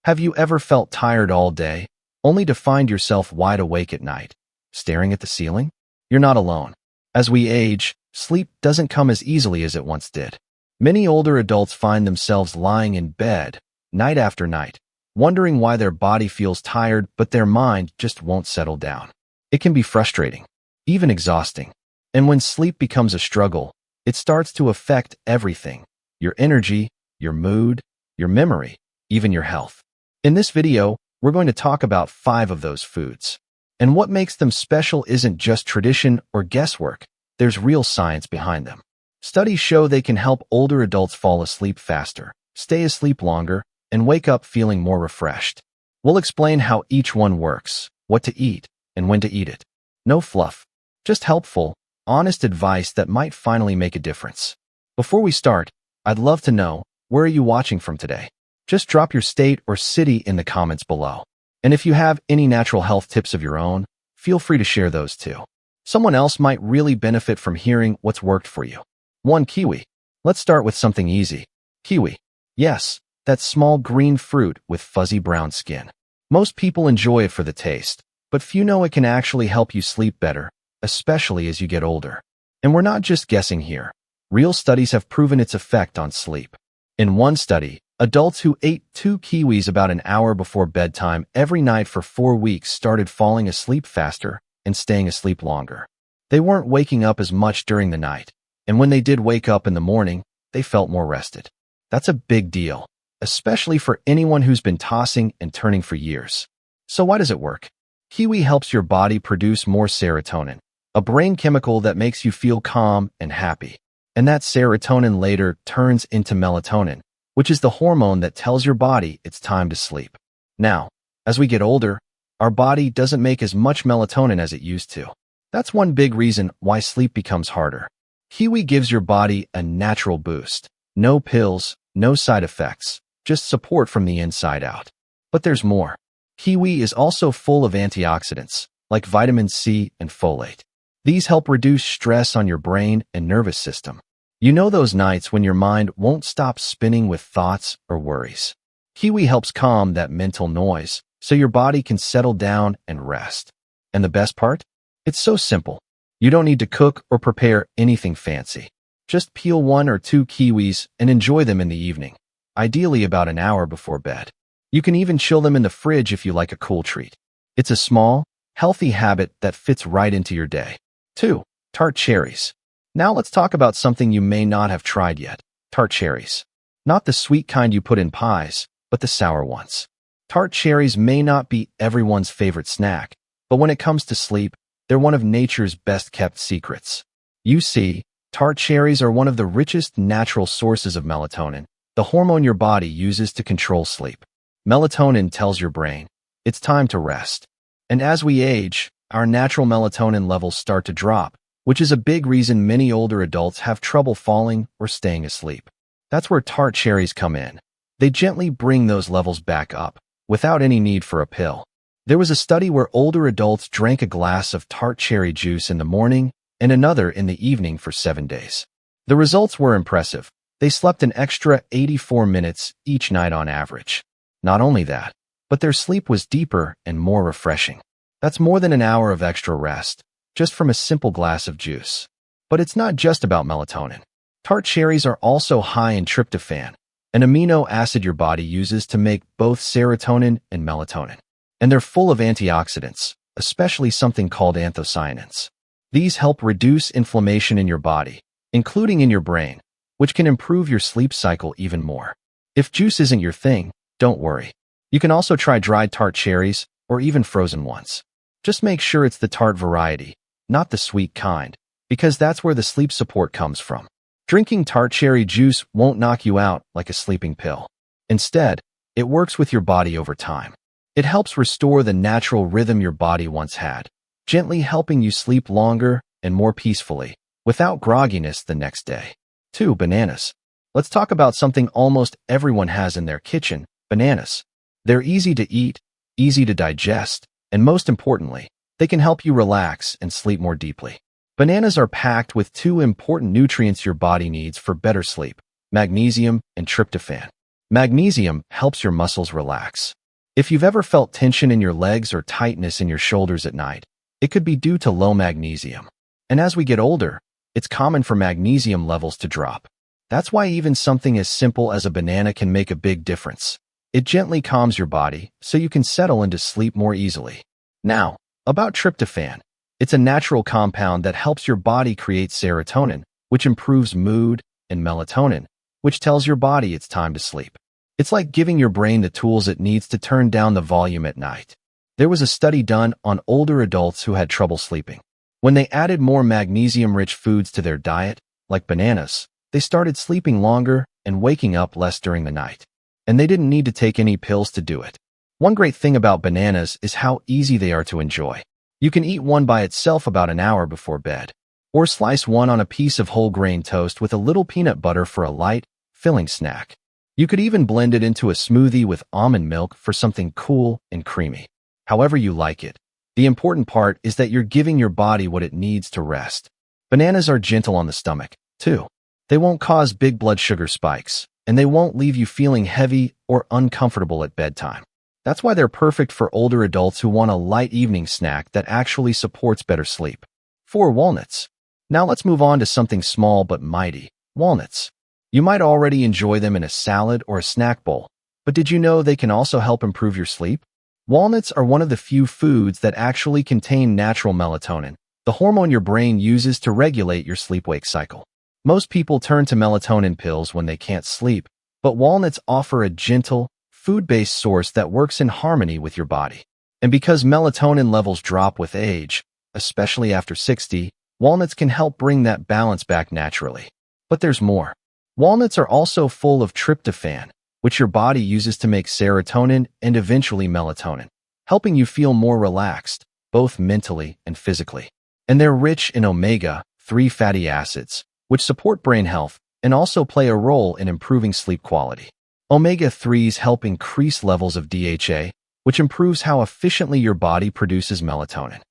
Have you ever felt tired all day, only to find yourself wide awake at night, staring at the ceiling? You're not alone. As we age, sleep doesn't come as easily as it once did. Many older adults find themselves lying in bed, night after night, wondering why their body feels tired but their mind just won't settle down. It can be frustrating, even exhausting. And when sleep becomes a struggle, it starts to affect everything: your energy, your mood, your memory, even your health. In this video, we're going to talk about 5 of those foods. And what makes them special isn't just tradition or guesswork. There's real science behind them. Studies show they can help older adults fall asleep faster, stay asleep longer, and wake up feeling more refreshed. We'll explain how each one works, what to eat, and when to eat it. No fluff, just helpful, honest advice that might finally make a difference. Before we start, I'd love to know, where are you watching from today? Just drop your state or city in the comments below. And if you have any natural health tips of your own, feel free to share those too. Someone else might really benefit from hearing what's worked for you. 1. Kiwi. Let's start with something easy. Kiwi. Yes, that small green fruit with fuzzy brown skin. Most people enjoy it for the taste, but few know it can actually help you sleep better, especially as you get older. And we're not just guessing here. Real studies have proven its effect on sleep. In one study, adults who ate 2 kiwis about an hour before bedtime every night for 4 weeks started falling asleep faster and staying asleep longer. They weren't waking up as much during the night, and when they did wake up in the morning, they felt more rested. That's a big deal, especially for anyone who's been tossing and turning for years. So why does it work? Kiwi helps your body produce more serotonin, a brain chemical that makes you feel calm and happy. And that serotonin later turns into melatonin, which is the hormone that tells your body it's time to sleep. Now, as we get older, our body doesn't make as much melatonin as it used to. That's one big reason why sleep becomes harder. Kiwi gives your body a natural boost. No pills, no side effects, just support from the inside out. But there's more. Kiwi is also full of antioxidants, like vitamin C and folate. These help reduce stress on your brain and nervous system. You know those nights when your mind won't stop spinning with thoughts or worries. Kiwi helps calm that mental noise so your body can settle down and rest. And the best part? It's so simple. You don't need to cook or prepare anything fancy. Just peel 1 or 2 kiwis and enjoy them in the evening, ideally about an hour before bed. You can even chill them in the fridge if you like a cool treat. It's a small, healthy habit that fits right into your day. 2. Tart cherries. Now let's talk about something you may not have tried yet. Tart cherries. Not the sweet kind you put in pies, but the sour ones. Tart cherries may not be everyone's favorite snack, but when it comes to sleep, they're one of nature's best-kept secrets. You see, tart cherries are one of the richest natural sources of melatonin, the hormone your body uses to control sleep. Melatonin tells your brain, it's time to rest. And as we age, our natural melatonin levels start to drop, which is a big reason many older adults have trouble falling or staying asleep. That's where tart cherries come in. They gently bring those levels back up, without any need for a pill. There was a study where older adults drank a glass of tart cherry juice in the morning and another in the evening for 7 days. The results were impressive. They slept an extra 84 minutes each night on average. Not only that, but their sleep was deeper and more refreshing. That's more than an hour of extra rest, just from a simple glass of juice. But it's not just about melatonin. Tart cherries are also high in tryptophan, an amino acid your body uses to make both serotonin and melatonin. And they're full of antioxidants, especially something called anthocyanins. These help reduce inflammation in your body, including in your brain, which can improve your sleep cycle even more. If juice isn't your thing, don't worry. You can also try dried tart cherries or even frozen ones. Just make sure it's the tart variety, not the sweet kind, because that's where the sleep support comes from. Drinking tart cherry juice won't knock you out like a sleeping pill. Instead, it works with your body over time. It helps restore the natural rhythm your body once had, gently helping you sleep longer and more peacefully, without grogginess the next day. 2. Bananas. Let's talk about something almost everyone has in their kitchen: bananas. They're easy to eat, easy to digest, and most importantly, they can help you relax and sleep more deeply. Bananas are packed with 2 important nutrients your body needs for better sleep: magnesium and tryptophan. Magnesium helps your muscles relax. If you've ever felt tension in your legs or tightness in your shoulders at night, it could be due to low magnesium. And as we get older, it's common for magnesium levels to drop. That's why even something as simple as a banana can make a big difference. It gently calms your body so you can settle into sleep more easily. Now, about tryptophan. It's a natural compound that helps your body create serotonin, which improves mood, and melatonin, which tells your body it's time to sleep. It's like giving your brain the tools it needs to turn down the volume at night. There was a study done on older adults who had trouble sleeping. When they added more magnesium-rich foods to their diet, like bananas, they started sleeping longer and waking up less during the night. And they didn't need to take any pills to do it. One great thing about bananas is how easy they are to enjoy. You can eat one by itself about an hour before bed, or slice one on a piece of whole grain toast with a little peanut butter for a light, filling snack. You could even blend it into a smoothie with almond milk for something cool and creamy. However you like it. The important part is that you're giving your body what it needs to rest. Bananas are gentle on the stomach, too. They won't cause big blood sugar spikes, and they won't leave you feeling heavy or uncomfortable at bedtime. That's why they're perfect for older adults who want a light evening snack that actually supports better sleep. 4. Walnuts. Now let's move on to something small but mighty, walnuts. You might already enjoy them in a salad or a snack bowl, but did you know they can also help improve your sleep? Walnuts are one of the few foods that actually contain natural melatonin, the hormone your brain uses to regulate your sleep-wake cycle. Most people turn to melatonin pills when they can't sleep, but walnuts offer a gentle, food-based source that works in harmony with your body. And because melatonin levels drop with age, especially after 60, walnuts can help bring that balance back naturally. But there's more. Walnuts are also full of tryptophan, which your body uses to make serotonin and eventually melatonin, helping you feel more relaxed, both mentally and physically. And they're rich in omega-3 fatty acids, which support brain health and also play a role in improving sleep quality. Omega-3s help increase levels of DHA, which improves how efficiently your body produces melatonin.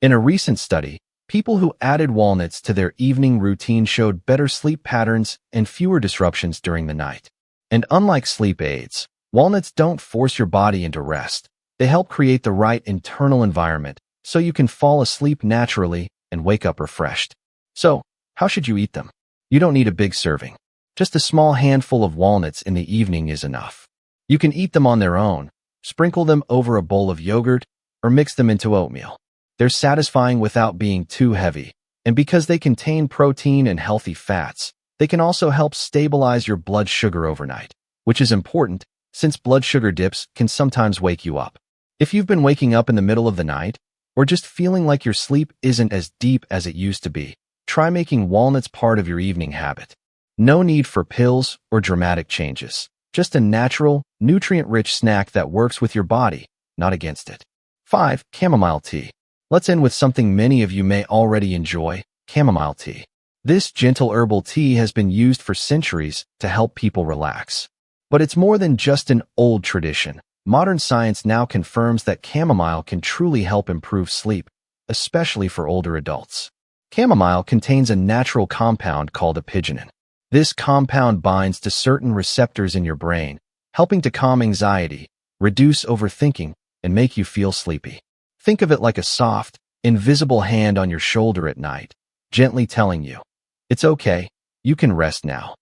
In a recent study, people who added walnuts to their evening routine showed better sleep patterns and fewer disruptions during the night. And unlike sleep aids, walnuts don't force your body into rest. They help create the right internal environment so you can fall asleep naturally and wake up refreshed. So, how should you eat them? You don't need a big serving. Just a small handful of walnuts in the evening is enough. You can eat them on their own, sprinkle them over a bowl of yogurt, or mix them into oatmeal. They're satisfying without being too heavy, and because they contain protein and healthy fats, they can also help stabilize your blood sugar overnight, which is important since blood sugar dips can sometimes wake you up. If you've been waking up in the middle of the night, or just feeling like your sleep isn't as deep as it used to be, try making walnuts part of your evening habit. No need for pills or dramatic changes. Just a natural, nutrient-rich snack that works with your body, not against it. 5. Chamomile tea. Let's end with something many of you may already enjoy, chamomile tea. This gentle herbal tea has been used for centuries to help people relax. But it's more than just an old tradition. Modern science now confirms that chamomile can truly help improve sleep, especially for older adults. Chamomile contains a natural compound called apigenin. This compound binds to certain receptors in your brain, helping to calm anxiety, reduce overthinking, and make you feel sleepy. Think of it like a soft, invisible hand on your shoulder at night, gently telling you, it's okay, you can rest now.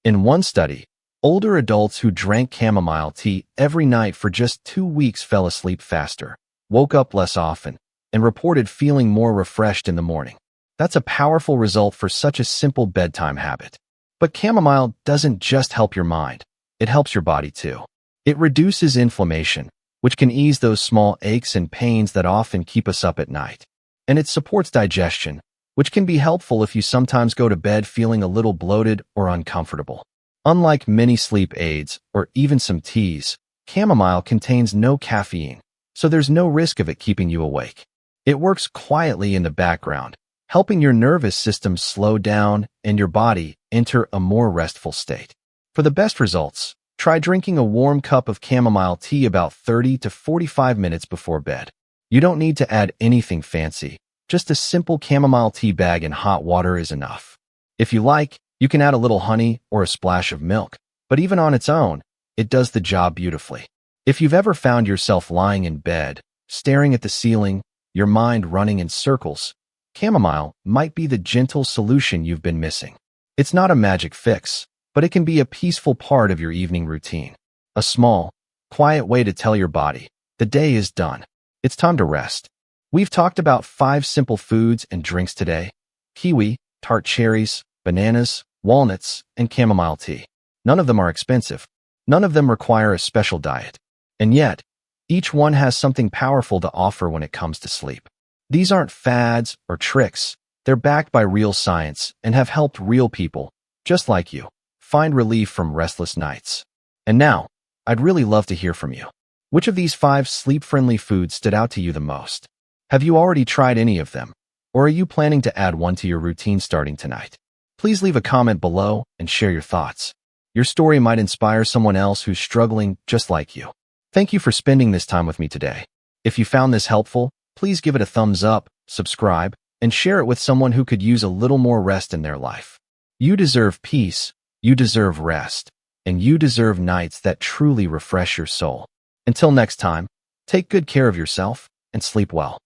In one study, older adults who drank chamomile tea every night for just 2 weeks fell asleep faster, woke up less often, and reported feeling more refreshed in the morning. That's a powerful result for such a simple bedtime habit. But chamomile doesn't just help your mind, it helps your body too. It reduces inflammation, which can ease those small aches and pains that often keep us up at night. And it supports digestion, which can be helpful if you sometimes go to bed feeling a little bloated or uncomfortable. Unlike many sleep aids or even some teas, chamomile contains no caffeine, so there's no risk of it keeping you awake. It works quietly in the background, helping your nervous system slow down and your body enter a more restful state. For the best results, try drinking a warm cup of chamomile tea about 30 to 45 minutes before bed. You don't need to add anything fancy. Just a simple chamomile tea bag in hot water is enough. If you like, you can add a little honey or a splash of milk, but even on its own, it does the job beautifully. If you've ever found yourself lying in bed, staring at the ceiling, your mind running in circles, chamomile might be the gentle solution you've been missing. It's not a magic fix, but it can be a peaceful part of your evening routine. A small, quiet way to tell your body, the day is done. It's time to rest. We've talked about 5 simple foods and drinks today: kiwi, tart cherries, bananas, walnuts, and chamomile tea. None of them are expensive. None of them require a special diet. And yet, each one has something powerful to offer when it comes to sleep. These aren't fads or tricks. They're backed by real science and have helped real people, just like you, find relief from restless nights. And now, I'd really love to hear from you. Which of these 5 sleep-friendly foods stood out to you the most? Have you already tried any of them? Or are you planning to add one to your routine starting tonight? Please leave a comment below and share your thoughts. Your story might inspire someone else who's struggling just like you. Thank you for spending this time with me today. If you found this helpful, please give it a thumbs up, subscribe, and share it with someone who could use a little more rest in their life. You deserve peace, you deserve rest, and you deserve nights that truly refresh your soul. Until next time, take good care of yourself and sleep well.